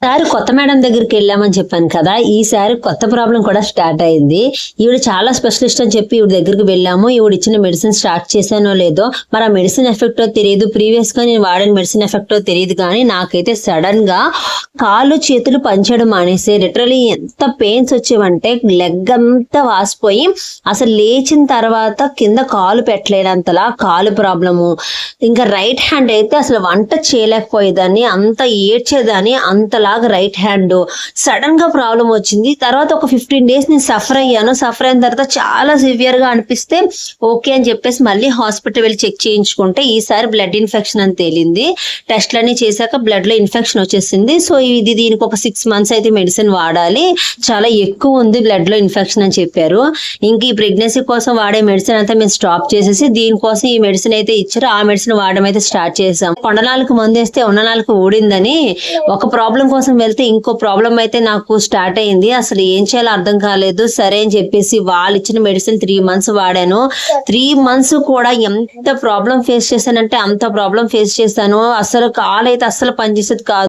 సారి కొత్త మేడం దగ్గరికి వెళ్ళామని చెప్పాను కదా, ఈసారి కొత్త ప్రాబ్లం కూడా స్టార్ట్ అయింది. ఈవిడ చాలా స్పెషలిస్ట్ అని చెప్పి ఈవిడ దగ్గరికి వెళ్ళాము. ఈవిడ ఇచ్చిన మెడిసిన్ స్టార్ట్ చేశానో లేదో, మరి ఆ మెడిసిన్ ఎఫెక్టో తెలియదు, ప్రీవియస్ గా నేను వాడిన మెడిసిన్ ఎఫెక్టో తెలియదు, కానీ నాకైతే సడన్ గా కాళ్ళు చేతులు పనిచేయడం మానేసి లిటరలీ ఎంత పెయిన్స్ వచ్చేవంటే లెగ్ అంతా వాసిపోయి అసలు లేచిన తర్వాత కింద కాలు పెట్టలేనంతలా కాలు ప్రాబ్లము. ఇంకా రైట్ హ్యాండ్ అయితే అసలు వంట చేయలేకపోయేదాన్ని, అంత ఏడ్చేదాన్ని, అంతలాగా రైట్ హ్యాండ్ సడన్ గా ప్రాబ్లం వచ్చింది. తర్వాత ఒక 15 days నేను సఫర్ అయ్యాను. సఫర్ అయిన తర్వాత చాలా సివియర్ గా అనిపిస్తే ఓకే అని చెప్పేసి మళ్ళీ హాస్పిటల్ వెళ్ళి చెక్ చేయించుకుంటే ఈసారి బ్లడ్ ఇన్ఫెక్షన్ అని తేలింది. టెస్ట్లన్నీ చేశాక బ్లడ్ లో ఇన్ఫెక్షన్ వచ్చేసింది. సో దీనికి ఒక 6 months అయితే మెడిసిన్ వాడాలి, చాలా ఎక్కువ ఉంది బ్లడ్ లో ఇన్ఫెక్షన్ అని చెప్పారు. ఇంక ఈ ప్రెగ్నెన్సీ కోసం వాడే మెడిసిన్ అంతా మేము స్టాప్ చేసేసి దీనికోసం ఈ మెడిసిన్ అయితే ఇచ్చారు. ఆ మెడిసిన్ వాడడం అయితే స్టార్ట్ చేసాం. కొండనాలకు మందేస్తే ఉన్ననాలకు ఊడిందని ఒక ప్రాబ్లం కోసం వెళ్తే ఇంకో ప్రాబ్లం అయితే నాకు స్టార్ట్ అయింది. అసలు ఏం చేయాలో అర్థం కాలేదు. సరే అని చెప్పేసి వాళ్ళు ఇచ్చిన మెడిసిన్ 3 months వాడాను. 3 months కూడా ఎంత ప్రాబ్లం ఫేస్ చేశానంటే అంత ప్రాబ్లం ఫేస్ చేశాను. అసలు కాలు అయితే అస్సలు పనిచేసేది కాదు.